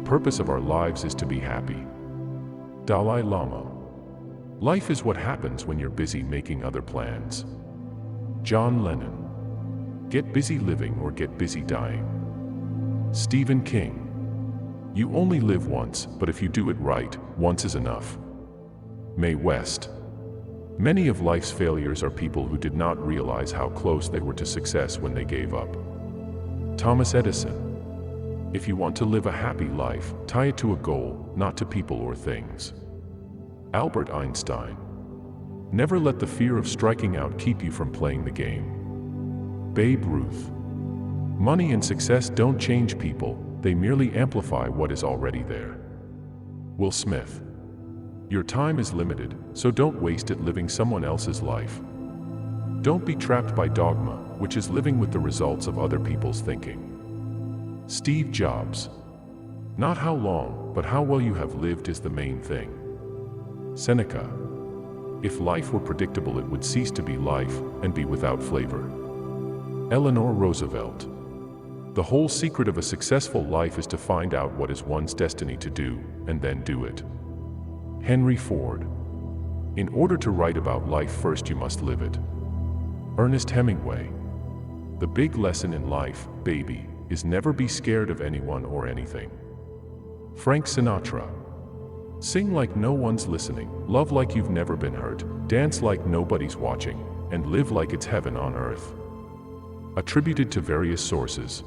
purpose of our lives is to be happy. Dalai Lama. Life is what happens when you're busy making other plans. John Lennon. Get busy living or get busy dying. Stephen King. You only live once, but if you do it right, once is enough. Mae West. Many of life's failures are people who did not realize how close they were to success when they gave up. Thomas Edison. If you want to live a happy life, tie it to a goal, not to people or things. Albert Einstein. Never let the fear of striking out keep you from playing the game. Babe Ruth. Money and success don't change people, they merely amplify what is already there. Will Smith. Your time is limited, so don't waste it living someone else's life. Don't be trapped by dogma, which is living with the results of other people's thinking. Steve Jobs. Not how long, but how well you have lived is the main thing. Seneca. If life were predictable, it would cease to be life and be without flavor. Eleanor Roosevelt. The whole secret of a successful life is to find out what is one's destiny to do, and then do it. Henry Ford. In order to write about life, first you must live it. Ernest Hemingway. The big lesson in life, baby, is never be scared of anyone or anything. Frank Sinatra. Sing like no one's listening, love like you've never been hurt, dance like nobody's watching, and live like it's heaven on earth. Attributed to various sources.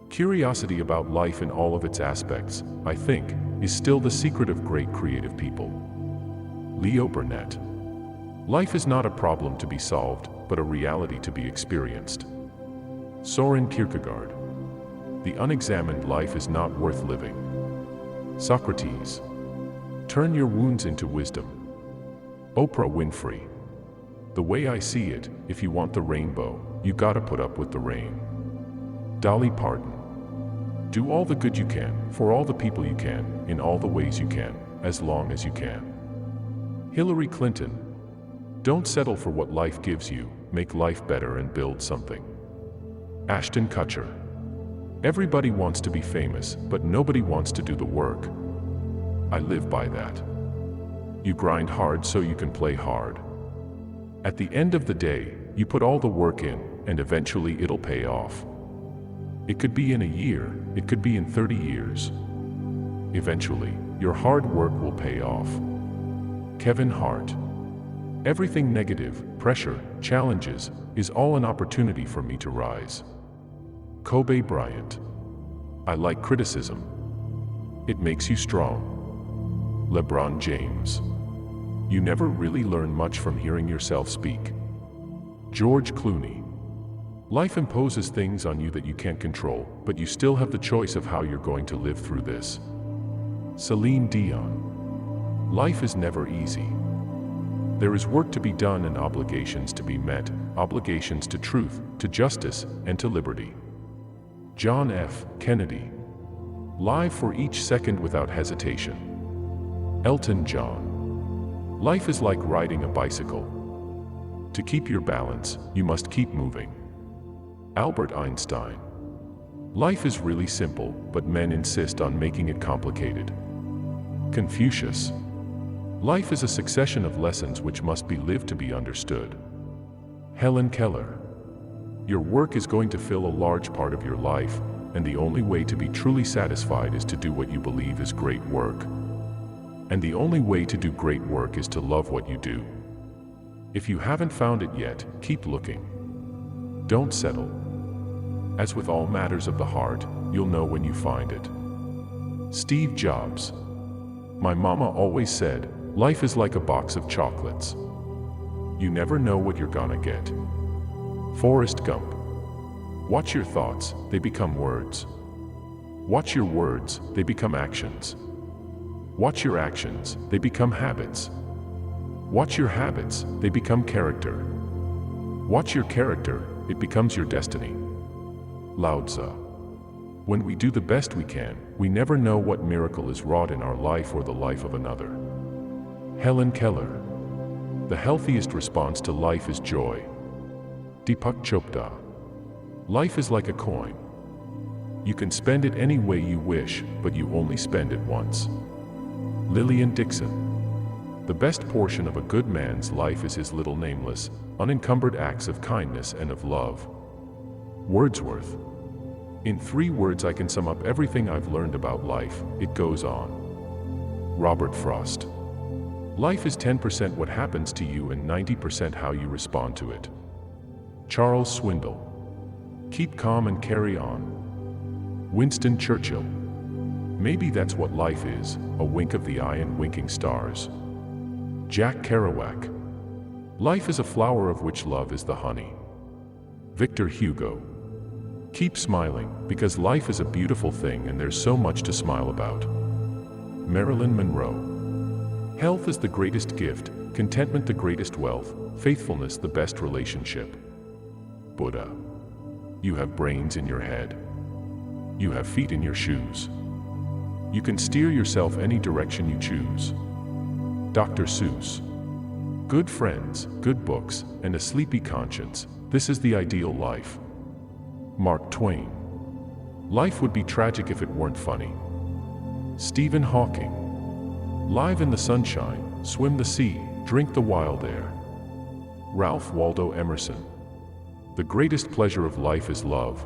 Curiosity about life in all of its aspects, I think, is still the secret of great creative people. Leo Burnett. Life is not a problem to be solved, but a reality to be experienced. Soren Kierkegaard. The unexamined life is not worth living. Socrates. Turn your wounds into wisdom. Oprah Winfrey. The way I see it, if you want the rainbow, you gotta put up with the rain. Dolly Parton. Do all the good you can, for all the people you can, in all the ways you can, as long as you can. Hillary Clinton. Don't settle for what life gives you, make life better and build something. Ashton Kutcher. Everybody wants to be famous, but nobody wants to do the work. I live by that. You grind hard so you can play hard. At the end of the day, you put all the work in, and eventually it'll pay off. It could be in a year, it could be in 30 years. Eventually, your hard work will pay off. Kevin Hart. Everything negative, pressure, challenges, is all an opportunity for me to rise. Kobe Bryant. I like criticism. It makes you strong. LeBron James. You never really learn much from hearing yourself speak. George Clooney. Life imposes things on you that you can't control, but you still have the choice of how you're going to live through this. Celine Dion. Life is never easy. There is work to be done and obligations to be met, obligations to truth, to justice, and to liberty. John F. Kennedy. Live for each second without hesitation. Elton John. Life is like riding a bicycle. To keep your balance, you must keep moving. Albert Einstein. Life is really simple, but men insist on making it complicated. Confucius. Life is a succession of lessons which must be lived to be understood. Helen Keller. Your work is going to fill a large part of your life, and the only way to be truly satisfied is to do what you believe is great work. And the only way to do great work is to love what you do. If you haven't found it yet, keep looking. Don't settle. As with all matters of the heart, you'll know when you find it. Steve Jobs. My mama always said, life is like a box of chocolates. You never know what you're gonna get. Forrest Gump. Watch your thoughts, they become words. Watch your words, they become actions. Watch your actions, they become habits. Watch your habits, they become character. Watch your character, it becomes your destiny. Lao Tzu. When we do the best we can, we never know what miracle is wrought in our life or the life of another. Helen Keller. The healthiest response to life is joy. Deepak Chopra. Life is like a coin. You can spend it any way you wish, but you only spend it once. Lillian Dixon. The best portion of a good man's life is his little nameless, unencumbered acts of kindness and of love. Wordsworth. In 3 words I can sum up everything I've learned about life: it goes on. Robert Frost. Life is 10% what happens to you and 90% how you respond to it. Charles Swindoll. Keep calm and carry on. Winston Churchill. Maybe that's what life is, a wink of the eye and winking stars. Jack Kerouac. Life is a flower of which love is the honey. Victor Hugo. Keep smiling, because life is a beautiful thing and there's so much to smile about. Marilyn Monroe. Health is the greatest gift, contentment the greatest wealth, faithfulness the best relationship. Buddha. You have brains in your head. You have feet in your shoes. You can steer yourself any direction you choose. Dr. Seuss. Good friends, good books, and a sleepy conscience. This is the ideal life. Mark Twain. Life would be tragic if it weren't funny. Stephen Hawking. Live in the sunshine, swim the sea, drink the wild air. Ralph Waldo Emerson. The greatest pleasure of life is love.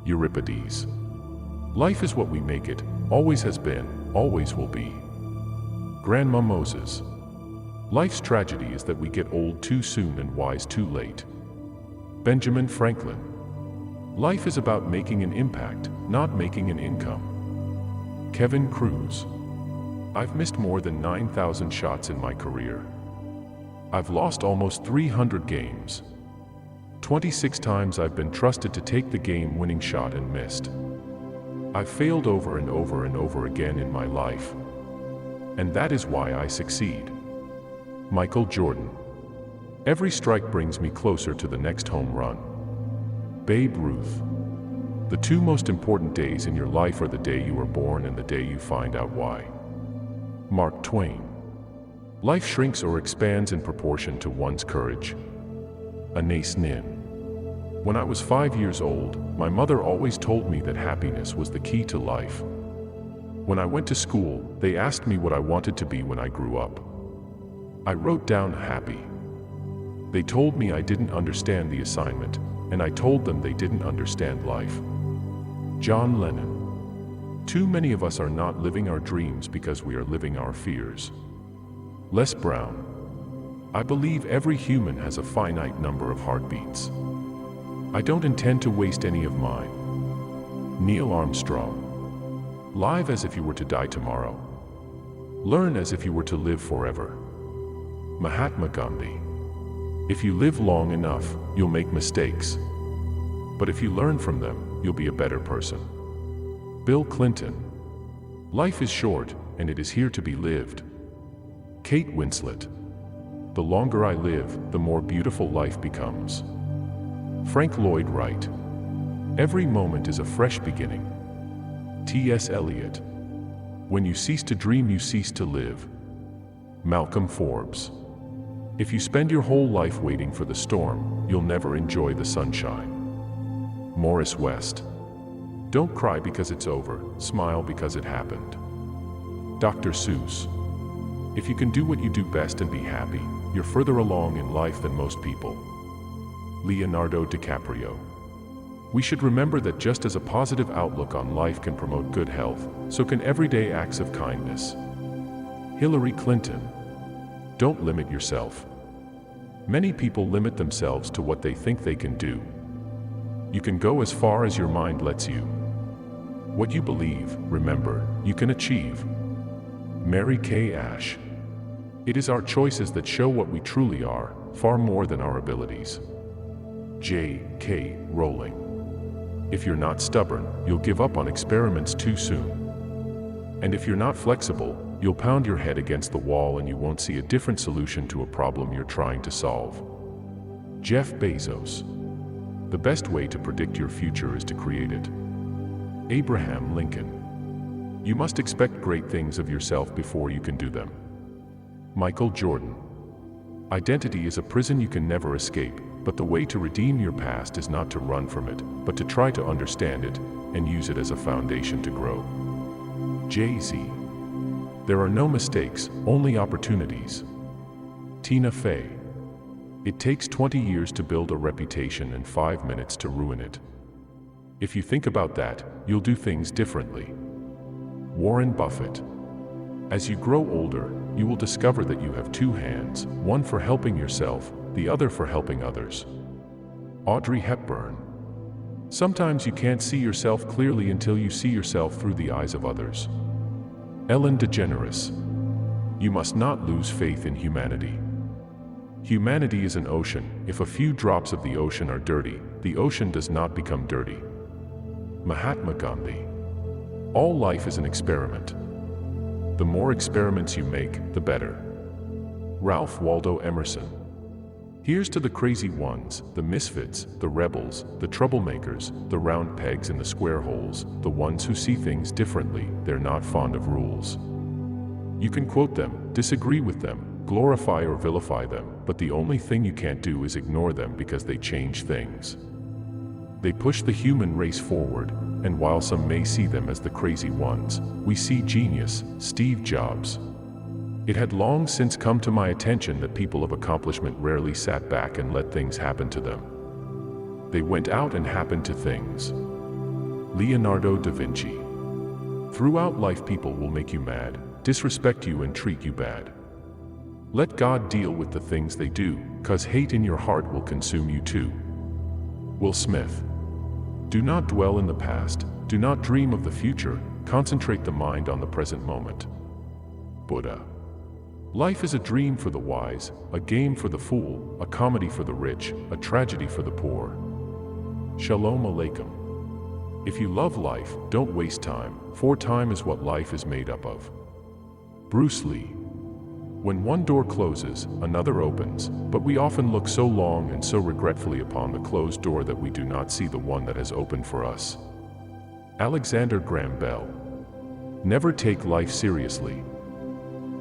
Euripides. Life is what we make it, always has been, always will be. Grandma Moses. Life's tragedy is that we get old too soon and wise too late. Benjamin Franklin. Life is about making an impact, not making an income. Kevin Cruz. I've missed more than 9,000 shots in my career. I've lost almost 300 games. 26 times I've been trusted to take the game-winning shot and missed. I've failed over and over and over again in my life. And that is why I succeed. Michael Jordan. Every strike brings me closer to the next home run. Babe Ruth. The 2 most important days in your life are the day you were born and the day you find out why. Mark Twain. Life shrinks or expands in proportion to one's courage. Anais Nin. When I was 5 years old, my mother always told me that happiness was the key to life. When I went to school, they asked me what I wanted to be when I grew up. I wrote down happy. They told me I didn't understand the assignment, and I told them they didn't understand life. John Lennon. Too many of us are not living our dreams because we are living our fears. Les Brown. I believe every human has a finite number of heartbeats. I don't intend to waste any of mine. Neil Armstrong. Live as if you were to die tomorrow. Learn as if you were to live forever. Mahatma Gandhi. If you live long enough, you'll make mistakes. But if you learn from them, you'll be a better person. Bill Clinton. Life is short, and it is here to be lived. Kate Winslet. The longer I live, the more beautiful life becomes. Frank Lloyd Wright. Every moment is a fresh beginning. T.S. Eliot. When you cease to dream, you cease to live. Malcolm Forbes. If you spend your whole life waiting for the storm, you'll never enjoy the sunshine. Morris West. Don't cry because it's over, smile because it happened. Dr. Seuss. If you can do what you do best and be happy, you're further along in life than most people. Leonardo DiCaprio. We should remember that just as a positive outlook on life can promote good health, so can everyday acts of kindness. Hillary Clinton. Don't limit yourself. Many people limit themselves to what they think they can do. You can go as far as your mind lets you. What you believe, remember, you can achieve. Mary Kay Ash. It is our choices that show what we truly are, far more than our abilities. J.K. Rowling. If you're not stubborn, you'll give up on experiments too soon. And if you're not flexible, you'll pound your head against the wall and you won't see a different solution to a problem you're trying to solve. Jeff Bezos. The best way to predict your future is to create it. Abraham Lincoln. You must expect great things of yourself before you can do them. Michael Jordan. Identity is a prison you can never escape, but the way to redeem your past is not to run from it, but to try to understand it and use it as a foundation to grow. Jay-Z. There are no mistakes, only opportunities. Tina Fey. It takes 20 years to build a reputation and 5 minutes to ruin it. If you think about that, you'll do things differently. Warren Buffett. As you grow older, you will discover that you have two hands, one for helping yourself, the other for helping others. Audrey Hepburn. Sometimes you can't see yourself clearly until you see yourself through the eyes of others. Ellen DeGeneres. You must not lose faith in humanity. Humanity is an ocean. If a few drops of the ocean are dirty, the ocean does not become dirty. Mahatma Gandhi. All life is an experiment. The more experiments you make, the better. Ralph Waldo Emerson. Here's to the crazy ones, the misfits, the rebels, the troublemakers, the round pegs in the square holes, the ones who see things differently. They're not fond of rules. You can quote them, disagree with them, glorify or vilify them, but the only thing you can't do is ignore them because they change things. They push the human race forward, and while some may see them as the crazy ones, we see genius, Steve Jobs. It had long since come to my attention that people of accomplishment rarely sat back and let things happen to them. They went out and happened to things. Leonardo da Vinci. Throughout life people will make you mad, disrespect you and treat you bad. Let God deal with the things they do, 'cause hate in your heart will consume you too. Will Smith. Do not dwell in the past, do not dream of the future, concentrate the mind on the present moment. Buddha. Life is a dream for the wise, a game for the fool, a comedy for the rich, a tragedy for the poor. Shalom Aleichem. If you love life, don't waste time, for time is what life is made up of. Bruce Lee. When one door closes, another opens, but we often look so long and so regretfully upon the closed door that we do not see the one that has opened for us. Alexander Graham Bell. Never take life seriously.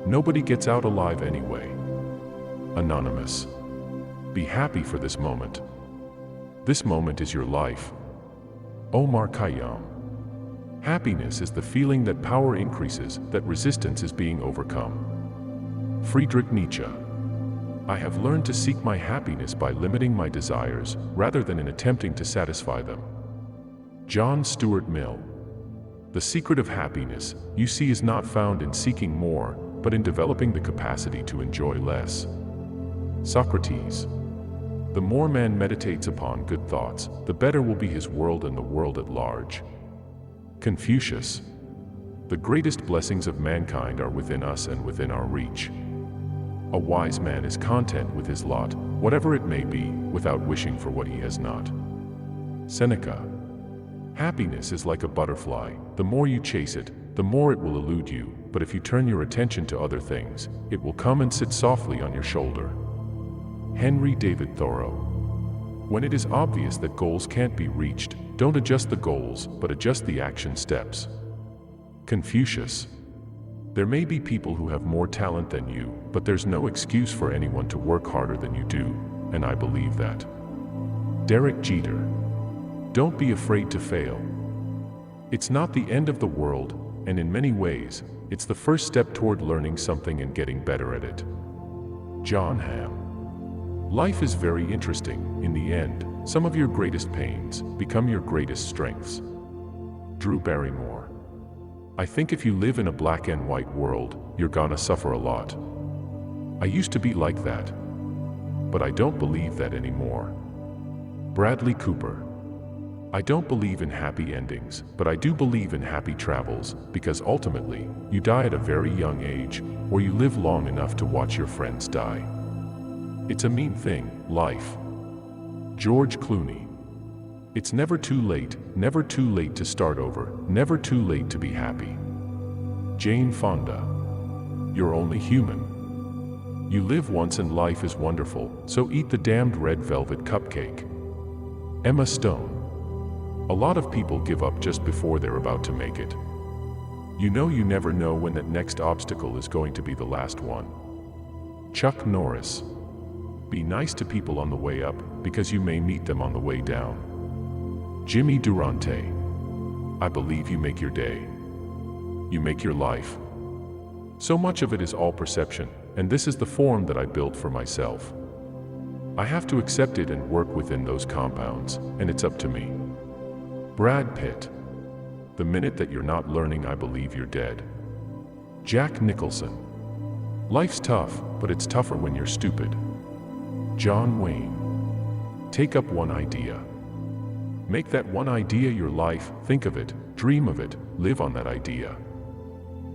Nobody gets out alive anyway. Anonymous. Be happy for this moment. This moment is your life. Omar Khayyam. Happiness is the feeling that power increases, that resistance is being overcome. Friedrich Nietzsche. I have learned to seek my happiness by limiting my desires, rather than in attempting to satisfy them. John Stuart Mill. The secret of happiness, you see, is not found in seeking more, but in developing the capacity to enjoy less. Socrates. The more man meditates upon good thoughts, the better will be his world and the world at large. Confucius. The greatest blessings of mankind are within us and within our reach. A wise man is content with his lot, whatever it may be, without wishing for what he has not. Seneca. Happiness is like a butterfly. The more you chase it, the more it will elude you, but if you turn your attention to other things, it will come and sit softly on your shoulder. Henry David Thoreau. When it is obvious that goals can't be reached, don't adjust the goals, but adjust the action steps. Confucius. There may be people who have more talent than you, but there's no excuse for anyone to work harder than you do, and I believe that. Derek Jeter. Don't be afraid to fail. It's not the end of the world, and in many ways, it's the first step toward learning something and getting better at it. John Hamm. Life is very interesting. In the end, some of your greatest pains become your greatest strengths. Drew Barrymore. I think if you live in a black and white world, you're gonna suffer a lot. I used to be like that, but I don't believe that anymore. Bradley Cooper. I don't believe in happy endings, but I do believe in happy travels, because ultimately, you die at a very young age, or you live long enough to watch your friends die. It's a mean thing, life. George Clooney. It's never too late to start over, never too late to be happy. Jane Fonda. You're only human. You live once and life is wonderful, so eat the damned red velvet cupcake. Emma Stone. A lot of people give up just before they're about to make it. You never know when that next obstacle is going to be the last one. Chuck Norris. Be nice to people on the way up, because you may meet them on the way down. Jimmy Durante. I believe you make your day. You make your life. So much of it is all perception, and this is the form that I built for myself. I have to accept it and work within those compounds, and it's up to me. Brad Pitt. The minute that you're not learning, I believe you're dead. Jack Nicholson. Life's tough, but it's tougher when you're stupid. John Wayne. Take up one idea. Make that one idea your life, think of it, dream of it, live on that idea.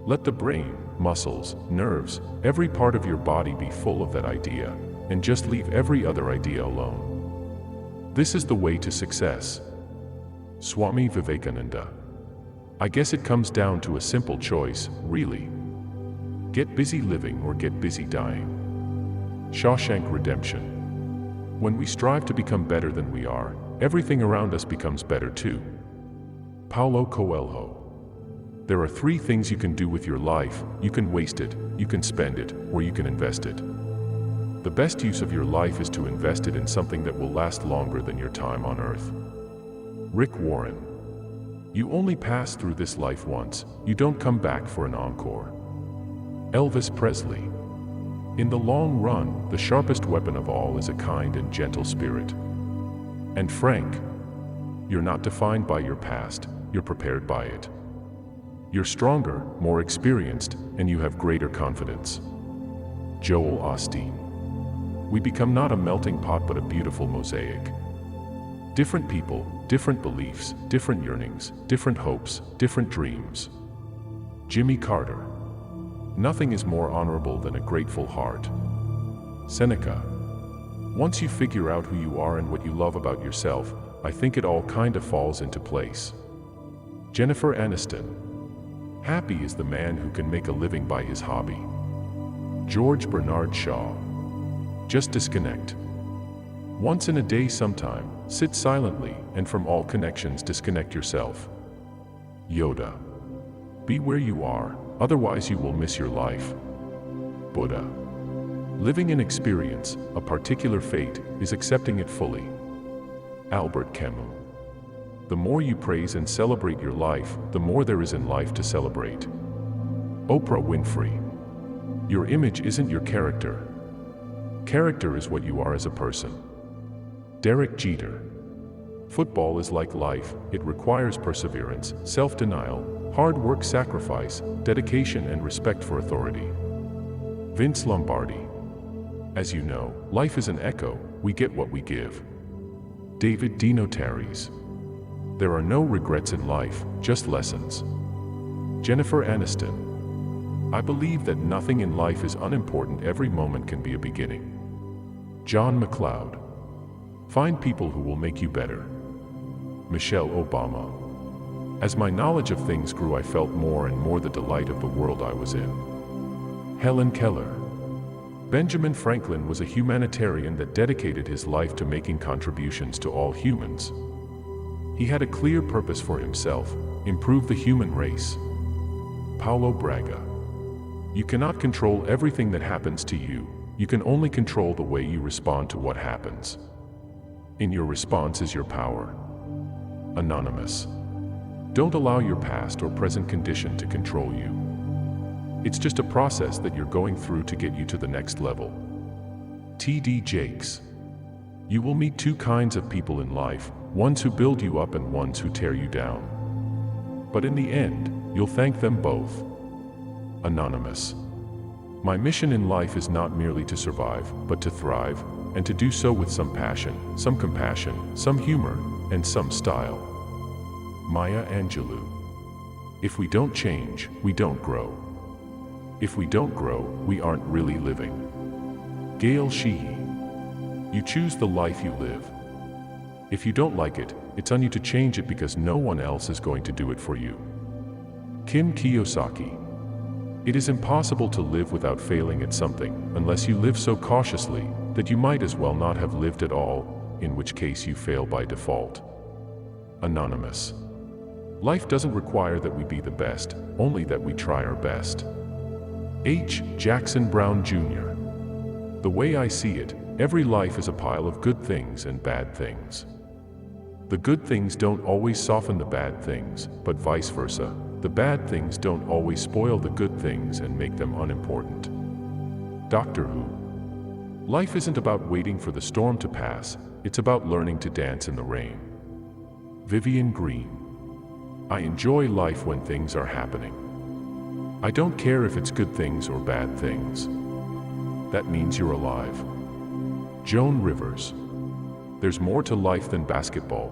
Let the brain, muscles, nerves, every part of your body be full of that idea, and just leave every other idea alone. This is the way to success. Swami Vivekananda. I guess it comes down to a simple choice, really. Get busy living or get busy dying. Shawshank Redemption. When we strive to become better than we are, everything around us becomes better too. Paulo Coelho. There are 3 things you can do with your life: you can waste it, you can spend it, or you can invest it. The best use of your life is to invest it in something that will last longer than your time on earth. Rick Warren. You only pass through this life once, you don't come back for an encore. Elvis Presley. In the long run, the sharpest weapon of all is a kind and gentle spirit. And Frank. You're not defined by your past, you're prepared by it. You're stronger, more experienced, and you have greater confidence. Joel Osteen. We become not a melting pot but a beautiful mosaic. Different people, different beliefs, different yearnings, different hopes, different dreams. Jimmy Carter. Nothing is more honorable than a grateful heart. Seneca. Once you figure out who you are and what you love about yourself, I think it all kinda falls into place. Jennifer Aniston. Happy is the man who can make a living by his hobby. George Bernard Shaw. Just disconnect. Once in a day sometime, sit silently, and from all connections disconnect yourself. Yoda. Be where you are, otherwise you will miss your life. Buddha. Living an experience, a particular fate, is accepting it fully. Albert Camus. The more you praise and celebrate your life, the more there is in life to celebrate. Oprah Winfrey. Your image isn't your character. Character is what you are as a person. Derek Jeter. Football is like life, it requires perseverance, self-denial, hard work, sacrifice, dedication, and respect for authority. Vince Lombardi. As you know, life is an echo, we get what we give. David D. Notaries. There are no regrets in life, just lessons. Jennifer Aniston. I believe that nothing in life is unimportant, every moment can be a beginning. John McLeod. Find people who will make you better. Michelle Obama. As my knowledge of things grew, I felt more and more the delight of the world I was in. Helen Keller. Benjamin Franklin was a humanitarian that dedicated his life to making contributions to all humans. He had a clear purpose for himself: improve the human race. Paulo Braga. You cannot control everything that happens to you, you can only control the way you respond to what happens. In your response is your power. Anonymous. Don't allow your past or present condition to control you. It's just a process that you're going through to get you to the next level. T.D. Jakes. You will meet 2 kinds of people in life, ones who build you up and ones who tear you down. But in the end, you'll thank them both. Anonymous. My mission in life is not merely to survive, but to thrive, and to do so with some passion, some compassion, some humor, and some style. Maya Angelou. If we don't change, we don't grow. If we don't grow, we aren't really living. Gail Sheehy. You choose the life you live. If you don't like it, it's on you to change it, because no one else is going to do it for you. Kim Kiyosaki. It is impossible to live without failing at something, unless you live so cautiously that you might as well not have lived at all, in which case you fail by default. Anonymous. Life doesn't require that we be the best, only that we try our best. H. Jackson Brown Jr. The way I see it, Every life is a pile of good things and bad things. The good things don't always soften the bad things, but vice versa. The bad things don't always spoil the good things and make them unimportant. Doctor Who. Life isn't about waiting for the storm to pass, it's about learning to dance in the rain. Vivian Green. I enjoy life when things are happening. I don't care if it's good things or bad things. That means you're alive. Joan Rivers. There's more to life than basketball.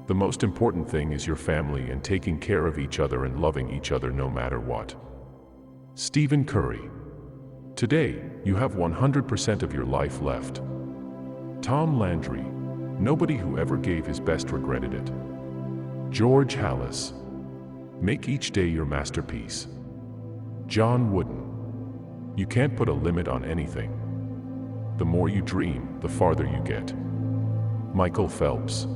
The most important thing is your family and taking care of each other and loving each other no matter what. Stephen Curry. Today, you have 100% of your life left. Tom Landry. Nobody who ever gave his best regretted it. George Halas. Make each day your masterpiece. John Wooden. You can't put a limit on anything. The more you dream, the farther you get. Michael Phelps.